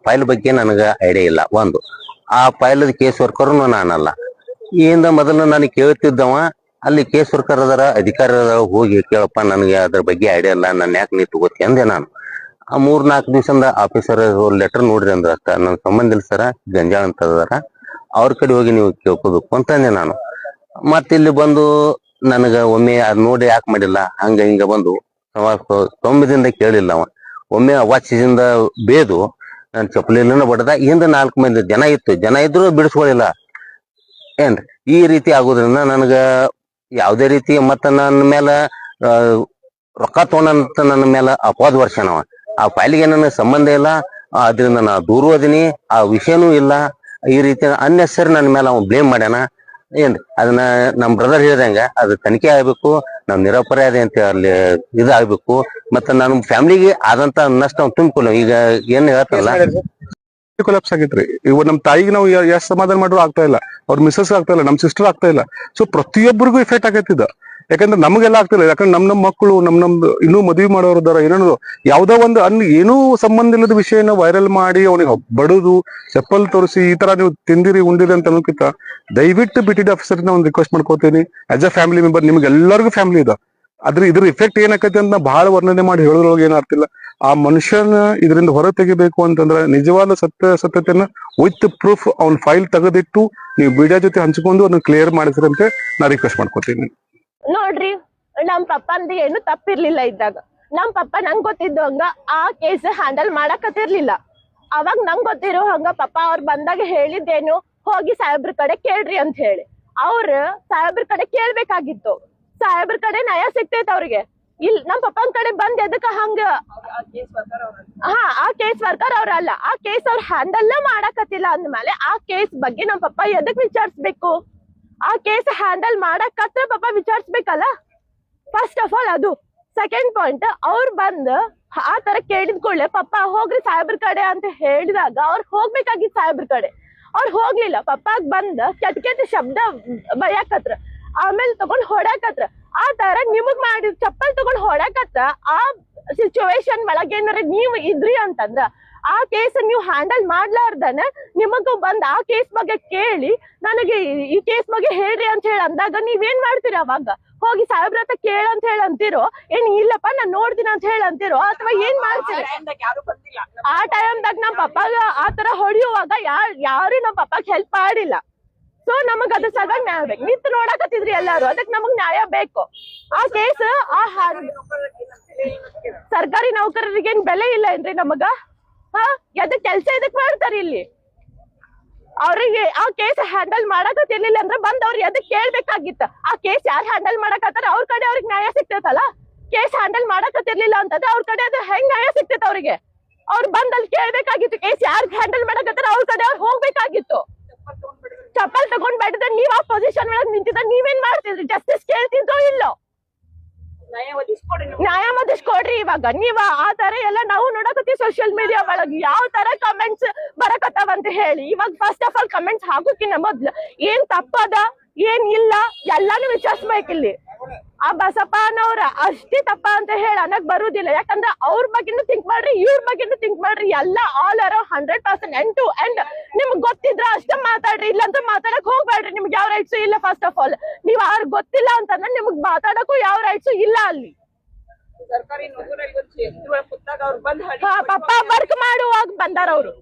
File ಬಗ್ಗೆ ನನಗೆ idea ಇಲ್ಲ. ಒಂದು ಆ ಫೈಲ್ ಕೇಸ್ ವರ್ಕರ್ ನಾನಲ್ಲ. ಈಗಿಂದ ಮೊದಲು ನಾನು ಕೇಳ್ತಿದ್ದವ ಅಲ್ಲಿ ಕೇಸ್ ವರ್ಕರ್ ಅದರ ಅಧಿಕಾರಿ ಹೋಗಿ ಕೇಳಪ್ಪ ನನಗೆ ಅದ್ರ ಬಗ್ಗೆ ಐಡಿಯಾ ಇಲ್ಲ, ನನ್ನ ಯಾಕೆ ನೀ ತಗೋತಿ ಅಂದೆ ನಾನು. ಆ 3-4 ದಿವಸದ ಆಫೀಸರ್ ಲೆಟರ್ ನೋಡ್ರಿ ಅಂದ್ರ ಅಷ್ಟ ನನ್ ಸಂಬಂಧ ಇಲ್ಲ ಸರ, ಗಂಜಾಳ ಅಂತ ಅದಾರ, ಅವ್ರ ಕಡೆ ಹೋಗಿ ನೀವು ಕೇಳ್ಕೋಬೇಕು ಅಂತಂದೆ ನಾನು. ಮತ್ತೆ ಇಲ್ಲಿ ಬಂದು ನನಗ ಒಮ್ಮೆ ಅದ್ ನೋಡಿ ಯಾಕೆ ಮಾಡಿಲ್ಲ ಹಂಗ ಹಿಂಗ ಬಂದು ತೊಂಬದಿಂದ ಕೇಳಿಲ್ಲ ಅವ. ಒಮ್ಮೆ ಅವಾಚ್ಯದಿಂದ ಬೇದು ನನ್ ಚಪ್ಪಲಿನ ಬಡದ. ಹಿಂದ 4 ಮಂದಿ ಜನ ಇದ್ರು ಬಿಡಿಸ್ಕೊಳ್ಳಿಲ್ಲ ಏನ್ರಿ. ಈ ರೀತಿ ಆಗೋದ್ರಿಂದ ನನಗ ಯಾವುದೇ ರೀತಿ ಮತ್ತ ನನ್ನ ಮೇಲೆ ರೊಕ್ಕ ತಗೊಂಡಂತ ನನ್ನ ಮೇಲೆ ಅಪವಾದ ವರ್ಷನವ. ಆ ಫೈಲ್ಗೆ ನನಗೆ ಸಂಬಂಧ ಇಲ್ಲ, ಅದರಿಂದ ನಾ ದೂರ ಹೋದಿನಿ, ಆ ವಿಷಯನೂ ಇಲ್ಲ. ಈ ರೀತಿ ಅನ್ನೆಸರಿ ನನ್ನ ಮೇಲೆ ಅವ್ನು ಬ್ಲೇಮ್ ಮಾಡ್ಯಾನ ಏನ್ರಿ. ಅದನ್ನ ನಮ್ ಬ್ರದರ್ ಹೇಳ್ದಂಗ ಅದು ತನಿಖೆ ಆಗ್ಬೇಕು, ನಾವ್ ನಿರಪರಾಧಿ ಅಂತ ಅಲ್ಲಿ ಇದಾಗ್ಬೇಕು. ಮತ್ತ ನನ್ನ ಫ್ಯಾಮಿಲಿಗೆ ಆದಂತ ನಷ್ಟ ತುಂಬಿಕೊಳ್ಳ. ಈಗ ಏನ್ ಹೇಳ್ತಾರಲ್ಲ ಕೊಲಾಪ್ಸ್ ಆಗೈತ್ರಿ. ಇವ್ ನಮ್ ತಾಯಿಗೆ ನಾವು ಎಷ್ಟು ಸಮಾಧಾನ ಮಾಡ್ರು ಆಗ್ತಾ ಇಲ್ಲ, ಅವ್ರ ಮಿಸಸ್ ಆಗ್ತಾ ಇಲ್ಲ, ನಮ್ ಸಿಸ್ಟರ್ ಆಗ್ತಾ ಇಲ್ಲ. ಸೊ ಪ್ರತಿಯೊಬ್ಬರಿಗೂ ಇಫೆಕ್ಟ್ ಆಗತ್ತಿದ. ಯಾಕಂದ್ರೆ ನಮ್ಗೆಲ್ಲ ಆಗ್ತಿಲ್ಲ. ಯಾಕಂದ್ರೆ ನಮ್ ಮಕ್ಕಳು ನಮ್ದು ಇನ್ನೂ ಮದುವೆ ಮಾಡೋರ್ದಾರ, ಏನೋ ಯಾವ್ದೋ ಒಂದು ಏನೂ ಸಂಬಂಧ ಇಲ್ಲದ ವಿಷಯನ ವೈರಲ್ ಮಾಡಿ ಅವನಿಗೆ ಬಡುದು ಚಪ್ಪಲ್ ತೋರಿಸಿ ಈ ತರ ನೀವು ತಿಂದಿರಿ ಉಂಡಿರಿ ಅಂತ ಅನ್ನೋಕ್ಕಿಂತ ದಯವಿಟ್ಟು ಬಿಟಿಡಿ ಆಫೀಸರ್ ನ ಒಂದು ರಿಕ್ವೆಸ್ಟ್ ಮಾಡ್ಕೋತೀನಿ. ಆಸ್ ಅ ಫ್ಯಾಮಿಲಿ ಮೆಂಬರ್, ನಿಮ್ಗೆ ಎಲ್ಲರಿಗೂ ಫ್ಯಾಮಿಲಿ ಇದೆ, ಇದ್ರ ಇಫೆಕ್ಟ್ ಏನಾಕೈತಿ ಅಂತ ಬಹಳ ವರ್ಣನೆ ಮಾಡಿ ಹೇಳೋದ್ರೊಳಗೆ ಏನಾಗ್ತಿಲ್ಲ. ಆ ಮನುಷ್ಯನ ಇದರಿಂದ ಹೊರ ತೆಗಿಬೇಕು ಅಂತಂದ್ರೆ ನಿಜವಾದ ಸತ್ಯತೆಯನ್ನ ವಿತ್ ಪ್ರೂಫ್ ಅವ್ನ ಫೈಲ್ ತೆಗೆದಿಟ್ಟು ನೀವು ಮೀಡಿಯಾ ಜೊತೆ ಹಂಚ್ಕೊಂಡು ಅದನ್ನ ಕ್ಲಿಯರ್ ಮಾಡಿದ್ರಂತೆ ನಾ ರಿಕ್ವೆಸ್ಟ್ ಮಾಡ್ಕೋತೀನಿ. ನೋಡ್ರಿ, ನಮ್ ಪಪ್ಪಂದ ಏನು ತಪ್ಪಿರ್ಲಿಲ್ಲ ಇದ್ದಾಗ. ನಮ್ ಪಪ್ಪ ನಂಗ್ ಗೊತ್ತಿದ್ದು ಹಂಗ ಆ ಕೇಸ್ ಹ್ಯಾಂಡಲ್ ಮಾಡಕತ್ತಿರ್ಲಿಲ್ಲ. ಅವಾಗ ನಂಗ್ ಗೊತ್ತಿರೋ ಹಂಗ ಪಪ್ಪ ಅವ್ರು ಬಂದಾಗ ಹೇಳಿದ್ದೇನು, ಹೋಗಿ ಸಾಹೇಬ್ರ ಕಡೆ ಕೇಳ್ರಿ ಅಂತ ಹೇಳಿ. ಅವ್ರ ಸಾಹೇಬ್ರ ಕಡೆ ಕೇಳ್ಬೇಕಾಗಿತ್ತು. ಸಾಹೇಬ್ರ ಕಡೆ ನ್ಯಾಯ ಸಿಗ್ತೈತ್ ಅವ್ರಿಗೆ. ಇಲ್ಲಿ ನಮ್ ಪಪ್ಪನ ಕಡೆ ಬಂದ್ ಎದಕ್ಕ ಹಂಗ ಆ ಕೇಸ್ ವರ್ಕರ್ ಅವ್ರಲ್ಲ, ಆ ಕೇಸ್ ಅವ್ರ ಹ್ಯಾಂಡಲ್ ಮಾಡಕತ್ತಿಲ್ಲ ಅಂದ್ಮೇಲೆ ಆ ಕೇಸ್ ಬಗ್ಗೆ ನಮ್ ಪಪ್ಪ ಎದಕ್ ವಿಚಾರಿಸ್ಬೇಕು? ಆ ಕೇಸ್ ಹ್ಯಾಂಡಲ್ ಮಾಡಕತ್ರ ಪಪ್ಪ ವಿಚಾರಿಸ್ಬೇಕಲ್ಲ ಫಸ್ಟ್ ಆಫ್ ಆಲ್. ಅದು ಸೆಕೆಂಡ್ ಪಾಯಿಂಟ್. ಅವ್ರು ಬಂದ್ ಆ ತರ ಕೇಳಿದ ಕೂಡಲೇ ಪಪ್ಪ ಹೋಗ್ರಿ ಸಾಹೇಬ್ರ ಕಡೆ ಅಂತ ಹೇಳಿದಾಗ ಅವ್ರು ಹೋಗ್ಬೇಕಾಗಿತ್ತು ಸಾಹೇಬ್ರ ಕಡೆ. ಅವ್ರು ಹೋಗ್ಲಿಲ್ಲ. ಪಪ್ಪಾಗ್ ಬಂದ್ ಕೆಟ್ಟ ಶಬ್ದ ಬಯಕತ್ರ, ಆಮೇಲೆ ತಗೊಂಡ್ ಹೊಡಕತ್ರ. ಆ ತರ ನಿಮಗ್ ಮಾಡಿ ಚಪ್ಪಲ್ ತಗೊಂಡ್ ಹೊಡಕತ್ರ ಆ ಸಿಚುವೇಶನ್ ಒಳಗೆ ಏನಾರ ನೀವ್ ಇದ್ರಿ ಅಂತಂದ್ರ ಆ ಕೇಸ್ ನೀವು ಹ್ಯಾಂಡಲ್ ಮಾಡ್ಲಾರ್ದನ ನಿಮಗೂ ಬಂದ್ ಆ ಕೇಸ್ ಬಗ್ಗೆ ಕೇಳಿ ನನಗೆ ಈ ಕೇಸ್ ಬಗ್ಗೆ ಹೇಳ್ರಿ ಅಂತ ಹೇಳಿ ಅಂದಾಗ ನೀವೇನ್ ಮಾಡ್ತೀರಿ? ಅವಾಗ ಹೋಗಿ ಸಾಹೇಬ್ರ ಹತ್ರ ಕೇಳ ಅಂತ ಹೇಳಿ ಅಂತಿರೋ, ಏನ್ ಇಲ್ಲಪ್ಪ ನಾನ್ ನೋಡ್ತೀನಿ ಅಂತ ಹೇಳಿ ಅಂತಿರೋ, ಅಥವಾ ಏನ್ ಮಾಡ್ತೀರಿ? ಆ ಟೈಮ್ದಾಗ ನಮ್ ಪಪ್ಪಾಗ ಆತರ ಹೊಡಿಯುವಾಗ ಯಾರು ನಮ್ ಪಪ್ಪಾಗ ಹೆಲ್ಪ್ ಮಾಡಿಲ್ಲ. ಸೊ ನಮಗ್ ಅದ್ರ ಸಲುವಾಗಿ ನ್ಯಾಯ ಬೇಕು. ನಿಂತು ನೋಡಕತ್ತಿದ್ರಿ ಎಲ್ಲಾರು, ಅದಕ್ ನಮಗ್ ನ್ಯಾಯ ಬೇಕು. ಆ ಕೇಸ್ ಸರ್ಕಾರಿ ನೌಕರರಿಗೆ ಏನ್ ಬೆಲೆ ಇಲ್ಲ ಏನ್ರಿ ನಮಗ? ಎದಕ್ ಕೆಲ್ಸ ಎದಕ್ ಮಾಡ್ತಾರ ಇಲ್ಲಿ? ಅವ್ರಿಗೆ ಆ ಕೇಸ್ ಹ್ಯಾಂಡಲ್ ಮಾಡಕತ್ತಿರ್ಲಿಲ್ಲ ಅಂದ್ರೆ ಬಂದ್ ಅವ್ರು ಎದಕ್ ಕೇಳ್ಬೇಕಾಗಿತ್ತ? ಆ ಕೇಸ್ ಯಾರು ಹ್ಯಾಂಡಲ್ ಮಾಡಕತ್ತಾರ ಅವ್ರ ಕಡೆ ಅವ್ರಿಗೆ ನ್ಯಾಯ ಸಿಗ್ತೈತಲ್ಲ. ಕೇಸ್ ಹ್ಯಾಂಡಲ್ ಮಾಡಕತ್ತಿರ್ಲಿಲ್ಲ ಅಂತಂದ್ರೆ ಅವ್ರ ಕಡೆ ಅದು ಹೆಂಗ್ ನ್ಯಾಯ ಸಿಗ್ತೈತ ಅವ್ರಿಗೆ? ಅವ್ರು ಬಂದ್ ಅಲ್ಲಿ ಕೇಳ್ಬೇಕಾಗಿತ್ತು. ಕೇಸ್ ಯಾರು ಹ್ಯಾಂಡಲ್ ಮಾಡಕತ್ತಾರ ಅವ್ರ ಕಡೆ ಅವ್ರು ಹೋಗ್ಬೇಕಾಗಿತ್ತು. ಚಪ್ಪಲ್ ತಗೊಂಡ್ ಬೇಡಿದ್ರೆ ನೀವ್ ಆ ಪೊಸಿಷನ್ ಒಳಗ್ ನಿಂತಿದ್ರೆ ನೀವೇನ್ ಮಾಡ್ತಿದ್ರಿ? ಜಸ್ಟಿಸ್ ಕೇಳ್ತಿದ್ರೋ ಇಲ್ಲೋ? ನ್ಯಾಯ ಒದಗಿಸ್ಕೊಡ್ರಿ. ಇವಾಗ ನೀವ್ ಆ ತರ ಎಲ್ಲ ನಾವು ನೋಡಕತ್ತೀವಿ ಸೋಷಿಯಲ್ ಮೀಡಿಯಾ ಒಳಗ್ ಯಾವ ತರ ಕಮೆಂಟ್ಸ್ ಬರಕತ್ತಾವ ಅಂತ ಹೇಳಿ. ಇವಾಗ ಫಸ್ಟ್ ಆಫ್ ಆಲ್ ಕಮೆಂಟ್ಸ್ ಹಾಕೋಕಿನ್ನ ಮೊದ್ಲು ಏನ್ ತಪ್ಪದ ಏನ್ ಇಲ್ಲ ಎಲ್ಲಾನು ವಿಚಾರಿಸ್ಬೇಕಿಲ್ಲಿ. ಆ ಬಸಪ್ಪನವ್ರ ಅಷ್ಟೇ ತಪ್ಪ ಅಂತ ಹೇಳಿ ಅನ್ನಕ್ ಬರುದಿಲ್ಲ. ಯಾಕಂದ್ರೆ ಅವ್ರ ಬಗ್ಗೆನು ಥಿಂಕ್ ಮಾಡ್ರಿ, ಇವ್ರ ಬಗ್ಗೆನು ಥಿಂಕ್ ಮಾಡ್ರಿ. ಎಲ್ಲ all around 100% end to end ನಿಮ್ಗ್ ಗೊತ್ತಿದ್ರ ಅಷ್ಟೇ ಮಾತಾಡ್ರಿ, ಇಲ್ಲಂತ ಮಾತಾಡಕ್ ಹೋಗ್ಬೇಡ್ರಿ. ನಿಮ್ಗೆ ಯಾವ ರೈಟ್ಸ್ ಇಲ್ಲ. ಫಸ್ಟ್ ಆಫ್ ಆಲ್ ನೀವ್ ಅವ್ರ ಗೊತ್ತಿಲ್ಲ ಅಂತಂದ್ರೆ ನಿಮಗ್ ಮಾತಾಡಕ್ಕೂ ಯಾವ ರೈಟ್ಸ್ ಇಲ್ಲ ಅಲ್ಲಿ. ಪಪ್ಪ ವರ್ಕ್ ಮಾಡುವಾಗ ಬಂದಾರ ಅವ್ರು.